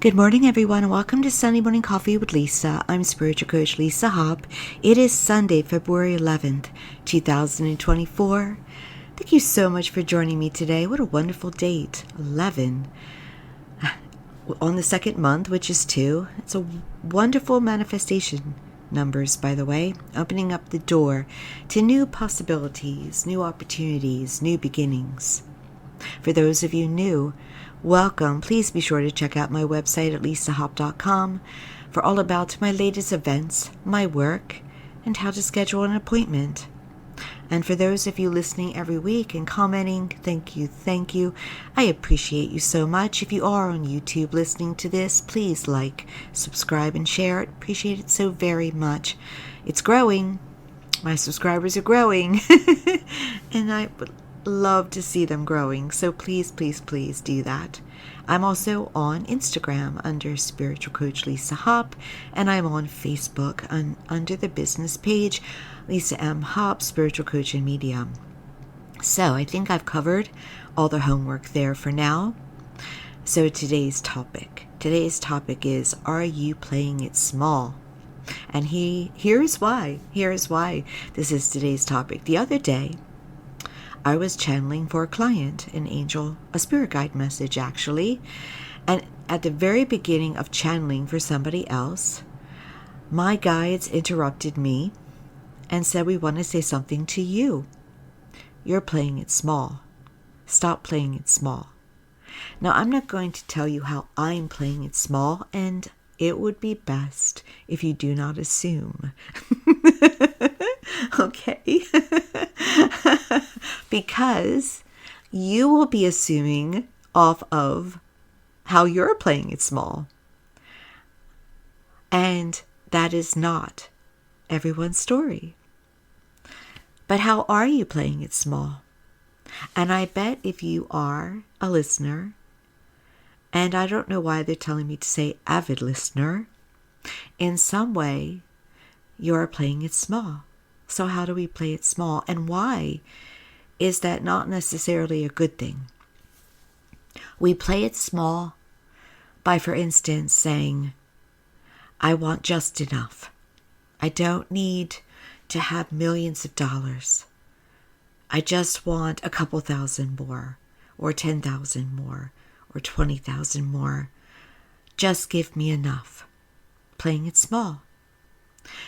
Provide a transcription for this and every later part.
Good morning, everyone, and welcome to Sunday Morning Coffee with Lisa. I'm Spiritual Coach Lisa Hopp. It is Sunday, February 11th, 2024. Thank you so much for joining me today. What a wonderful date, 11. On the second month, which is 2. It's a wonderful manifestation numbers, by the way, opening up the door to new possibilities, new opportunities, new beginnings. For those of you new, welcome. Please be sure to check out my website at lisahopp.com for all about my latest events, my work, and how to schedule an appointment. And for those of you listening every week and commenting, thank you. I appreciate you so much. If you are on YouTube listening to this, please like, subscribe, and share it. Appreciate it so very much. It's growing. My subscribers are growing. And I would love to see them growing. So please do that. I'm also on Instagram under Spiritual Coach Lisa Hopp, and I'm on Facebook under the business page Lisa M. Hopp, Spiritual Coach and Medium. So I think I've covered all the homework there for now. So today's topic is, are you playing it small? And here's why this is today's topic. The other day, I was channeling for a client, an angel, a spirit guide message actually. And at the very beginning of channeling for somebody else, my guides interrupted me and said, we want to say something to you. You're playing it small. Stop playing it small. Now, I'm not going to tell you how I'm playing it small, and it would be best if you do not assume. Okay? Because you will be assuming off of how you're playing it small. And that is not everyone's story. But how are you playing it small? And I bet if you are a listener, and I don't know why they're telling me to say avid listener, in some way you're playing it small. So how do we play it small? And why is that not necessarily a good thing? We play it small by, for instance, saying, I want just enough. I don't need to have millions of dollars. I just want a couple thousand more, or 10,000 more, or 20,000 more. Just give me enough. Playing it small.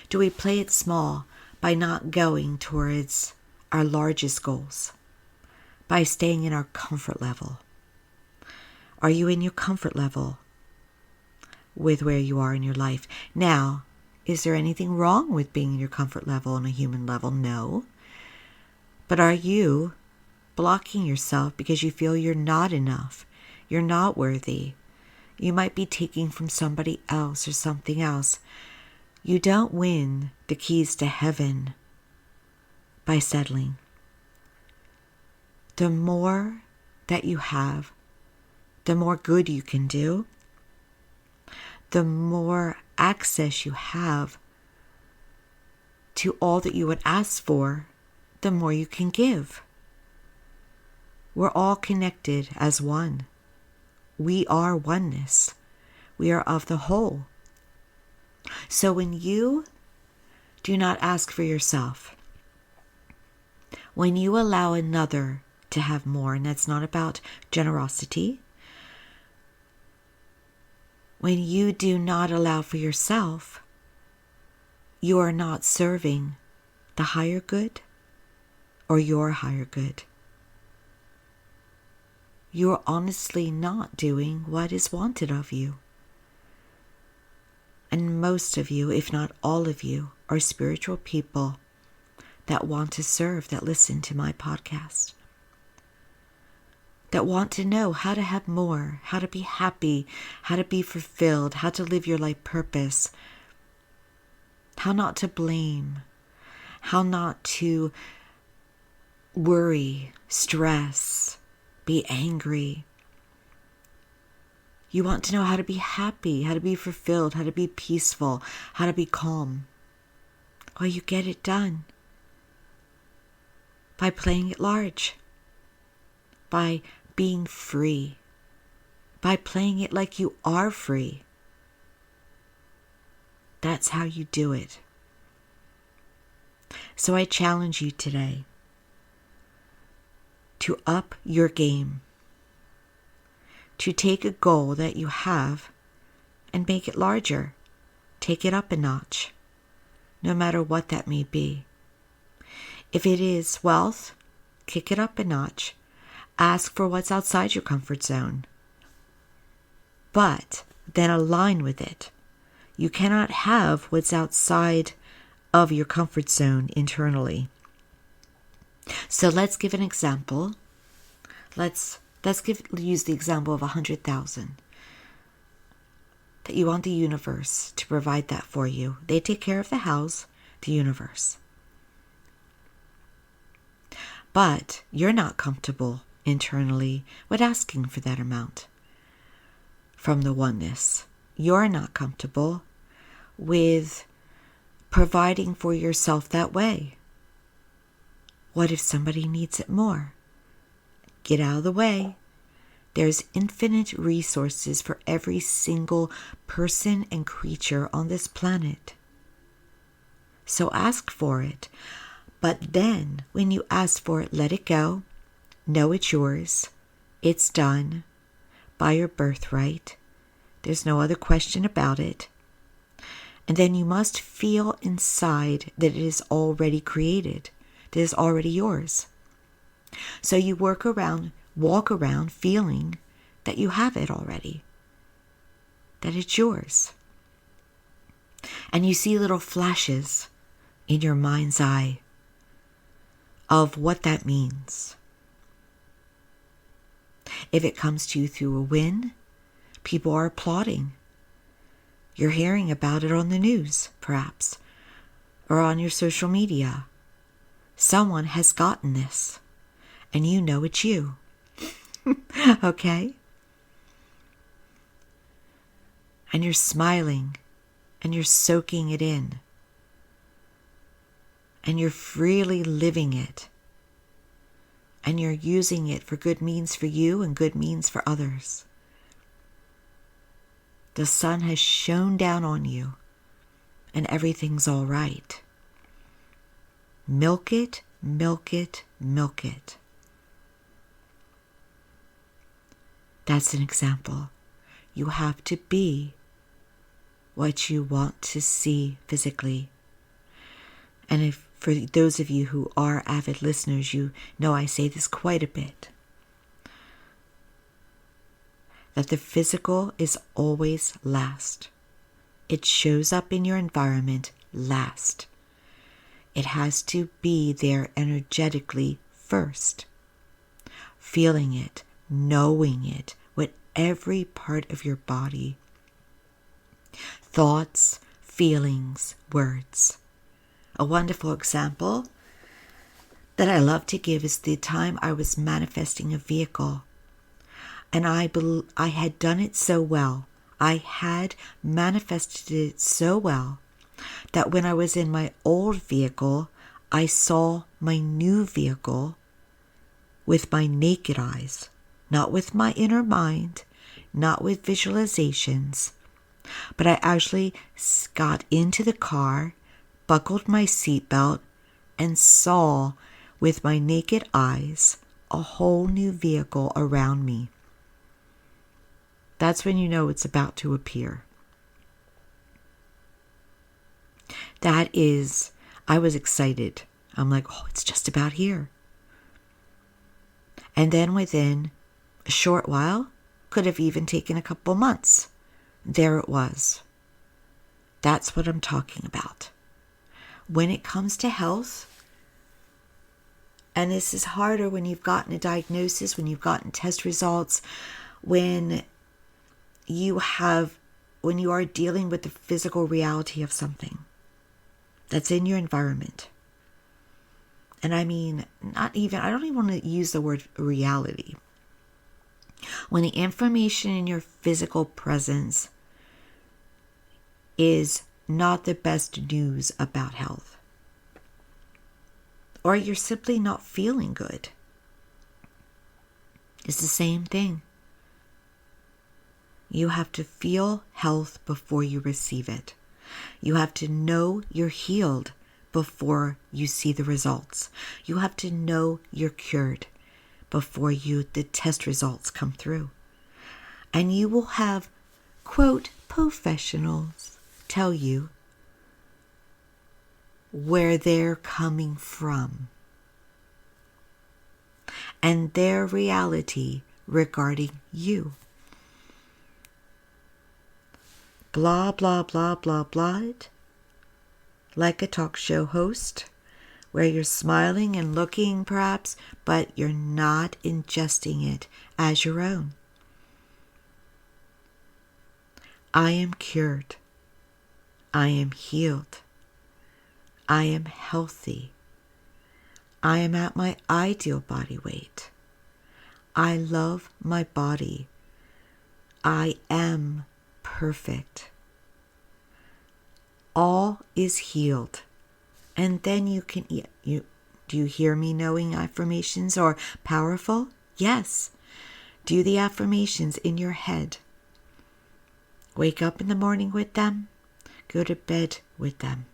Do we play it small by not going towards our largest goals? By staying in our comfort level? Are you in your comfort level with where you are in your life? Now, is there anything wrong with being in your comfort level on a human level? No. But are you blocking yourself because you feel you're not enough? You're not worthy. You might be taking from somebody else or something else. You don't win the keys to heaven by settling. The more that you have, the more good you can do, the more access you have to all that you would ask for, the more you can give. We're all connected as one. We are oneness. We are of the whole. So when you do not ask for yourself, when you allow another to have more, and that's not about generosity, when you do not allow for yourself, you are not serving the higher good or your higher good. You're honestly not doing what is wanted of you. And most of you, if not all of you, are spiritual people that want to serve, that listen to my podcast, that want to know how to have more, how to be happy, how to be fulfilled, how to live your life purpose, how not to blame, how not to worry, stress, be angry. You want to know how to be happy, how to be fulfilled, how to be peaceful, how to be calm. Well, you get it done by playing it large, by being free, by playing it like you are free. That's how you do it. So I challenge you today to up your game, to take a goal that you have and make it larger. Take it up a notch, no matter what that may be. If it is wealth, kick it up a notch. Ask for what's outside your comfort zone, but then align with it. You cannot have what's outside of your comfort zone internally. So let's give an example. Let's use the example of 100,000. That you want the universe to provide that for you. They take care of the house, the universe. But you're not comfortable internally with asking for that amount from the oneness. You're not comfortable with providing for yourself that way. What if somebody needs it more? Get out of the way. There's infinite resources for every single person and creature on this planet. So ask for it. But then, when you ask for it, let it go. Know it's yours. It's done by your birthright. There's no other question about it. And then you must feel inside that it is already created, that it is already yours. So you walk around feeling that you have it already, that it's yours. And you see little flashes in your mind's eye of what that means. If it comes to you through a win, people are applauding. You're hearing about it on the news, perhaps, or on your social media. Someone has gotten this, and you know it's you. Okay? And you're smiling, and you're soaking it in, and you're freely living it, and you're using it for good means for you and good means for others. The sun has shone down on you, and everything's all right. Milk it, milk it, milk it. That's an example. You have to be what you want to see physically. And if for those of you who are avid listeners, you know I say this quite a bit. That the physical is always last. It shows up in your environment last. It has to be there energetically first. Feeling it, knowing it with every part of your body. Thoughts, feelings, words. A wonderful example that I love to give is the time I was manifesting a vehicle. And I had done it so well. I had manifested it so well that when I was in my old vehicle, I saw my new vehicle with my naked eyes, not with my inner mind, not with visualizations, but I actually got into the car, buckled my seatbelt, and saw with my naked eyes a whole new vehicle around me. That's when you know it's about to appear. That is, I was excited. I'm like, oh, it's just about here. And then within a short while, could have even taken a couple months, there it was. That's what I'm talking about. When it comes to health, and this is harder when you've gotten a diagnosis, when you've gotten test results, when you are dealing with the physical reality of something that's in your environment. And I mean, I don't even want to use the word reality. When the information in your physical presence is not the best news about health, or you're simply not feeling good, it's the same thing. You have to feel health before you receive it. You have to know you're healed before you see the results. You have to know you're cured before the test results come through. And you will have, quote, professionals tell you where they're coming from and their reality regarding you. Blah, blah, blah, blah, blah it, like a talk show host, where you're smiling and looking perhaps, but you're not ingesting it as your own. I am cured. I am healed. I am healthy. I am at my ideal body weight. I love my body. I am perfect. All is healed. And then you can, do you hear me knowing affirmations are powerful? Yes. Do the affirmations in your head. Wake up in the morning with them. Go to bed with them.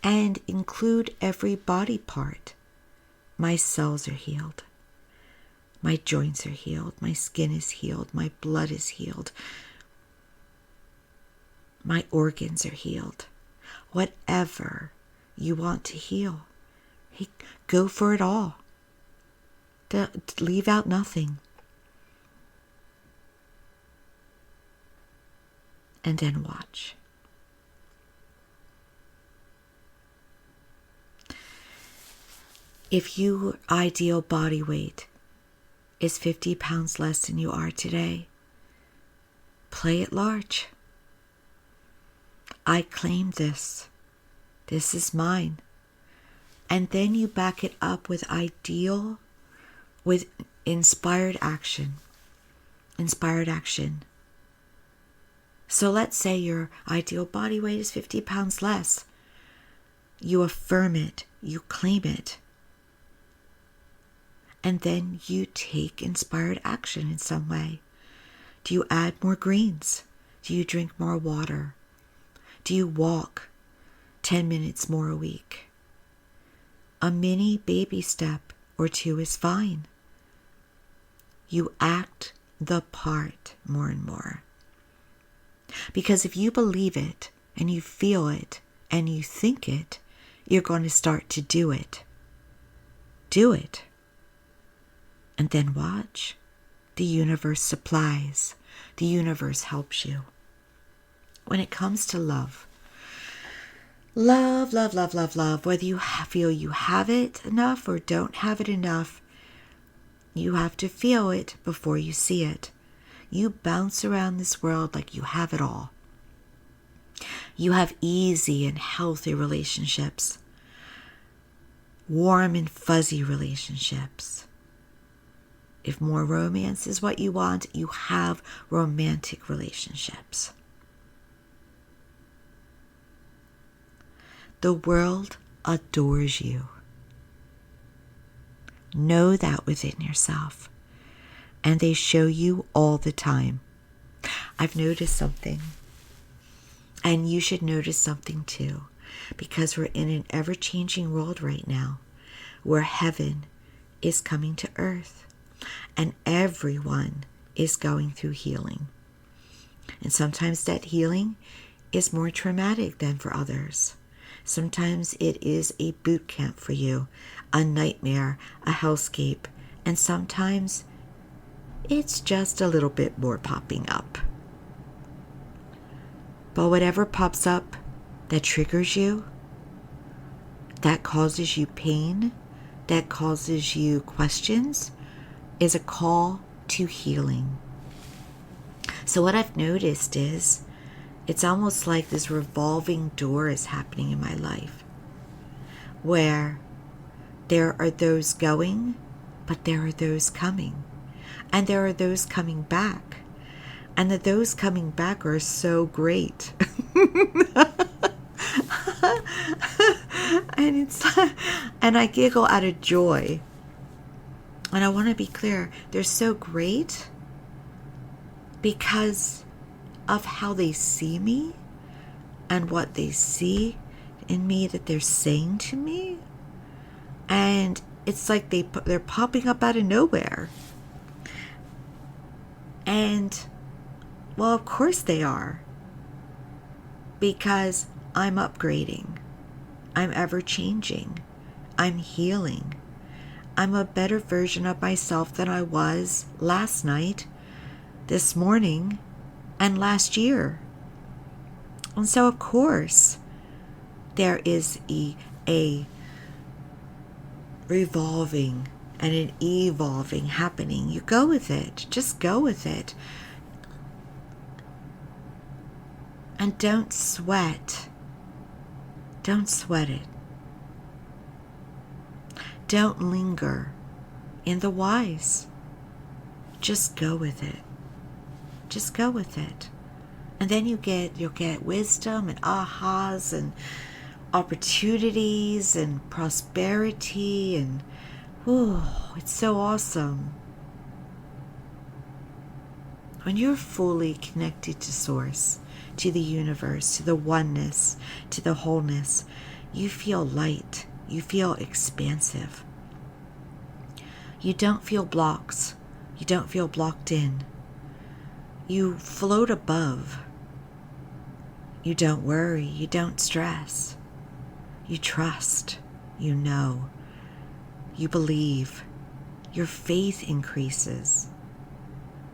And include every body part. My cells are healed. My joints are healed. My skin is healed. My blood is healed. My organs are healed. Whatever you want to heal, go for it all. Leave out nothing. And then watch. If your ideal body weight is 50 pounds less than you are today, play it large. I claim this. This is mine. And then you back it up with with inspired action. Inspired action. So let's say your ideal body weight is 50 pounds less. You affirm it. You claim it. And then you take inspired action in some way. Do you add more greens? Do you drink more water? Do you walk 10 minutes more a week? A mini baby step or two is fine. You act the part more and more. Because if you believe it and you feel it and you think it, you're going to start to do it. Do it. And then watch. The universe supplies. The universe helps you. When it comes to love, love, love, love, love, love, whether you feel you have it enough or don't have it enough, you have to feel it before you see it. You bounce around this world like you have it all. You have easy and healthy relationships, warm and fuzzy relationships. If more romance is what you want, you have romantic relationships. The world adores you. Know that within yourself. And they show you all the time. I've noticed something. And you should notice something too. Because we're in an ever-changing world right now. Where heaven is coming to earth. And everyone is going through healing. And sometimes that healing is more traumatic than for others. Sometimes it is a boot camp for you, a nightmare, a hellscape, and sometimes it's just a little bit more popping up. But whatever pops up that triggers you, that causes you pain, that causes you questions, is a call to healing. So what I've noticed is, it's almost like this revolving door is happening in my life, where there are those going, but there are those coming, and there are those coming back, and those coming back are so great. And I giggle out of joy. And I want to be clear, they're so great because of how they see me and what they see in me that they're saying to me. And it's like they're popping up out of nowhere. And, well, of course they are. Because I'm upgrading. I'm ever changing. I'm healing. I'm a better version of myself than I was last night, this morning, and last year. And so, of course, there is a revolving and an evolving happening. You go with it. Just go with it. And don't sweat. Don't sweat it. Don't linger in the whys. Just go with it. Just go with it. And then you'll get wisdom and ahas and opportunities and prosperity, and it's so awesome. When you're fully connected to Source, to the universe, to the oneness, to the wholeness, you feel light. You feel expansive. You don't feel blocks. You don't feel blocked in. You float above. You don't worry. You don't stress. You trust. You know. You believe. Your faith increases.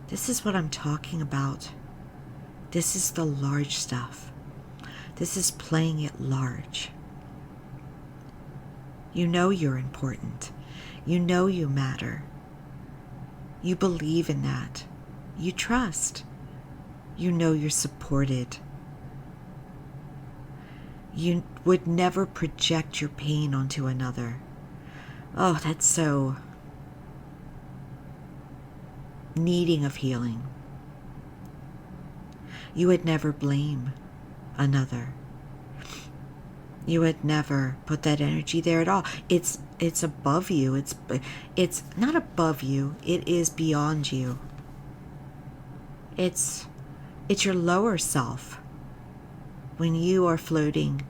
This is what I'm talking about. This is the large stuff. This is playing it large. You know you're important. You know you matter. You believe in that. You trust. You know you're supported. You would never project your pain onto another. Oh, that's so needing of healing. You would never blame another. You would never put that energy there at all. It's above you. It's not above you. It is beyond you. It's your lower self when you are floating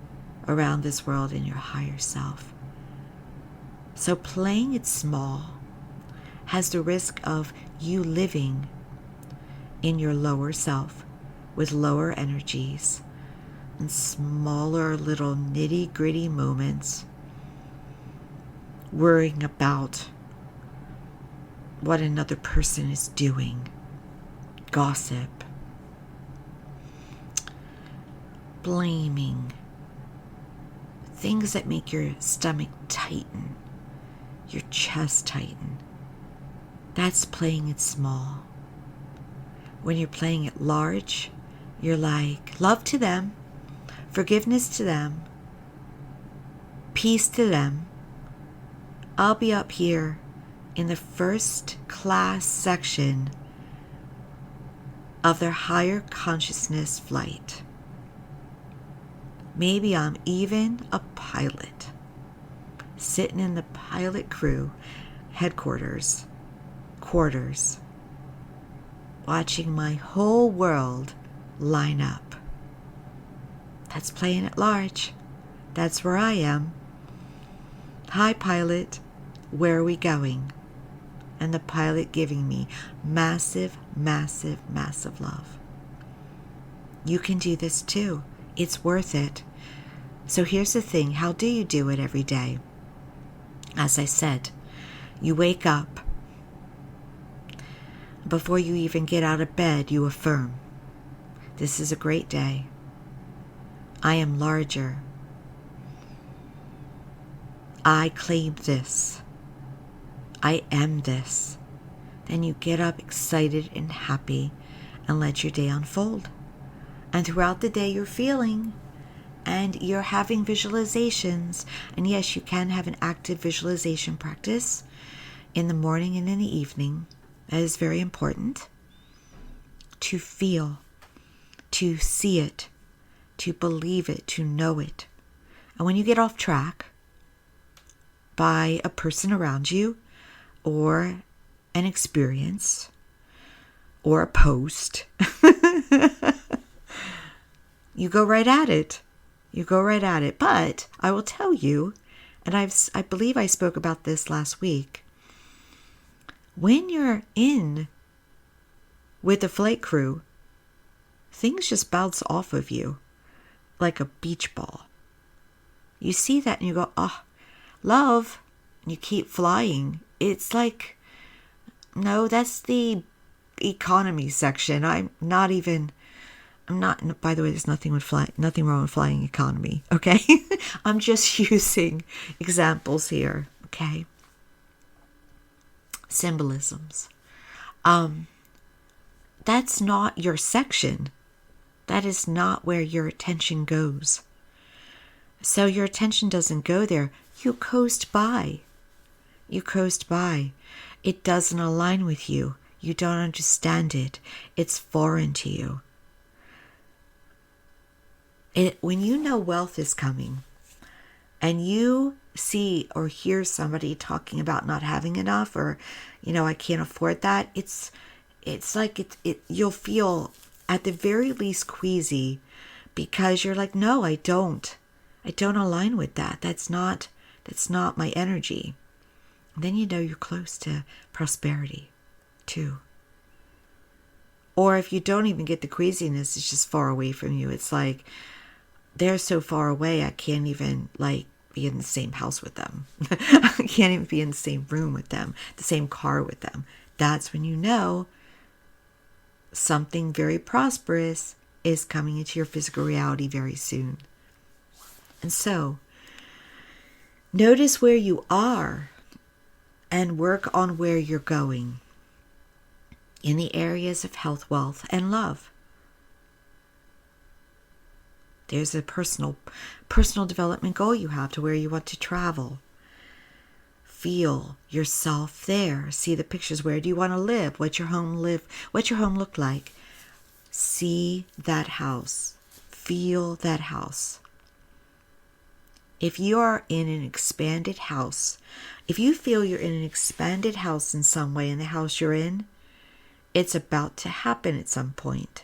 around this world in your higher self. So playing it small has the risk of you living in your lower self with lower energies and smaller little nitty-gritty moments, worrying about what another person is doing, gossip, blaming, things that make your stomach tighten, your chest tighten. That's playing it small. When you're playing it large, you're like, love to them, forgiveness to them, peace to them. I'll be up here in the first class section of their higher consciousness flight. Maybe I'm even a pilot, sitting in the pilot crew headquarters, quarters, watching my whole world line up. That's playing it large. That's where I am. Hi, pilot. Where are we going? And the pilot giving me massive, massive, massive love. You can do this too. It's worth it. So here's the thing. How do you do it every day? As I said, you wake up. Before you even get out of bed, you affirm, this is a great day. I am larger. I claim this. I am this. Then you get up excited and happy and let your day unfold. And throughout the day you're feeling and you're having visualizations. And yes, you can have an active visualization practice in the morning and in the evening. That is very important. To feel, to see it, to believe it, to know it. And when you get off track by a person around you or an experience, or a post, you go right at it. You go right at it. But I will tell you, and I believe I spoke about this last week, when you're in with the flight crew, things just bounce off of you like a beach ball. You see that and you go, oh, love, and you keep flying. It's like, no, that's the economy section. I'm not, by the way, there's nothing wrong with flying economy, okay? I'm just using examples here, okay? Symbolisms. That's not your section. That is not where your attention goes. So your attention doesn't go there. You coast by. You coast by. It doesn't align with you. You don't understand it. It's foreign to you. When you know wealth is coming and you see or hear somebody talking about not having enough or, I can't afford that, it's like you'll feel at the very least queasy because you're like, no, I don't align with that. That's not my energy. And then you're close to prosperity too. Or if you don't even get the queasiness, it's just far away from you. It's like they're so far away, I can't even be in the same house with them. I can't even be in the same room with them, the same car with them. That's when you know something very prosperous is coming into your physical reality very soon. And so, notice where you are and work on where you're going in the areas of health, wealth, and love. There's a personal development goal you have to where you want to travel. Feel yourself there. See the pictures. Where do you want to live? What's your home look like? See that house. Feel that house. If you are in an expanded house, if you feel you're in an expanded house in some way in the house you're in, it's about to happen at some point.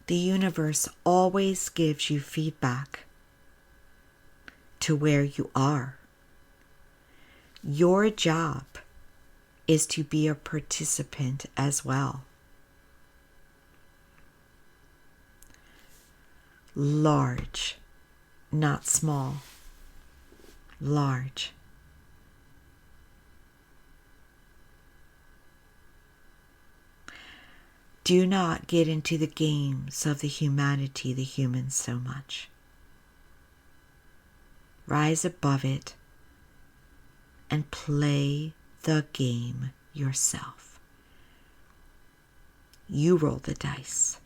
The universe always gives you feedback to where you are. Your job is to be a participant as well. Large, not small. Large. Do not get into the games of the humanity, the humans so much. Rise above it and play the game yourself. You roll the dice.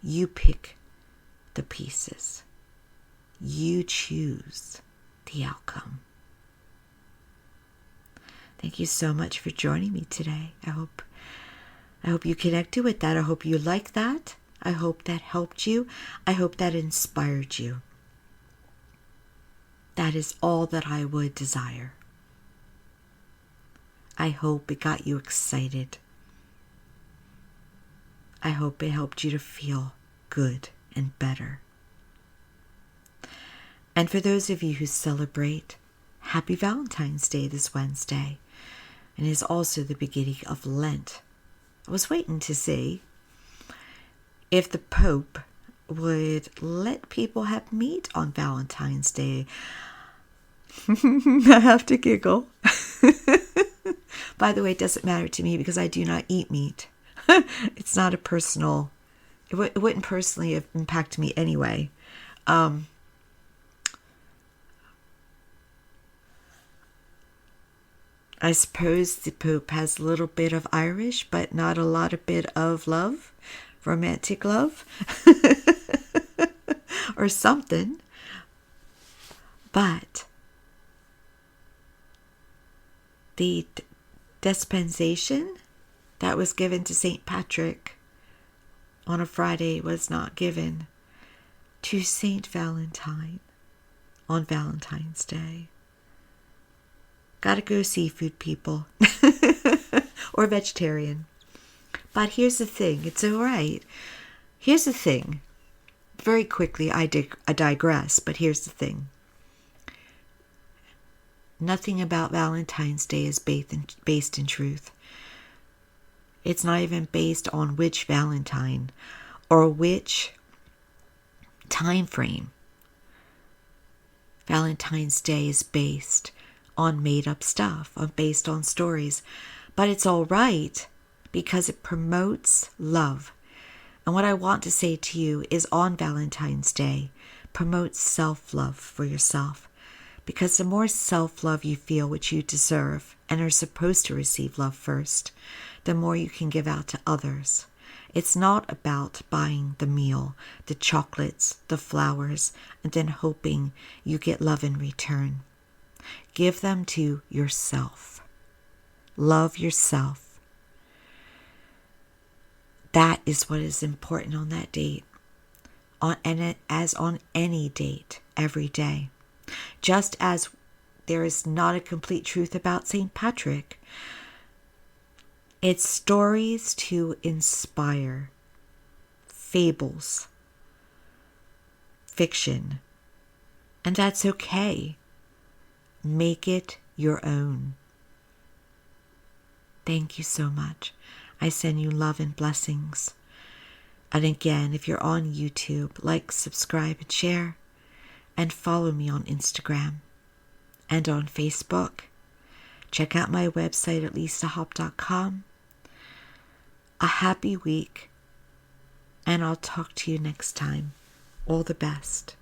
You pick the pieces. You choose the outcome. Thank you so much for joining me today. I hope you connected with that. I hope you like that. I hope that helped you. I hope that inspired you. That is all that I would desire. I hope it got you excited. I hope it helped you to feel good and better. And for those of you who celebrate, happy Valentine's Day this Wednesday. And it is also the beginning of Lent. I was waiting to see if the Pope would let people have meat on Valentine's Day. I have to giggle. By the way, it doesn't matter to me because I do not eat meat. It's not a personal, it wouldn't personally impact me anyway. I suppose the Pope has a little bit of Irish, but not a lot of bit of love, romantic love, or something. But the dispensation that was given to St. Patrick on a Friday was not given to St. Valentine on Valentine's Day. Gotta go seafood people. Or vegetarian. But here's the thing. It's all right. Here's the thing. Very quickly, I digress, but here's the thing. Nothing about Valentine's Day is based in truth. It's not even based on which Valentine or which time frame. Valentine's Day is based on made-up stuff, based on stories. But it's all right because it promotes love. And what I want to say to you is on Valentine's Day, promote self-love for yourself. Because the more self-love you feel, which you deserve and are supposed to receive love first, the more you can give out to others. It's not about buying the meal, the chocolates, the flowers, and then hoping you get love in return. Give them to yourself. Love yourself. That is what is important on that date, as on any date, every day. Just as there is not a complete truth about St. Patrick, it's stories to inspire, fables, fiction, and that's okay. Make it your own. Thank you so much. I send you love and blessings. And again, if you're on YouTube, like, subscribe, and share. And follow me on Instagram and on Facebook. Check out my website at lisahop.com. A happy week, and I'll talk to you next time. All the best.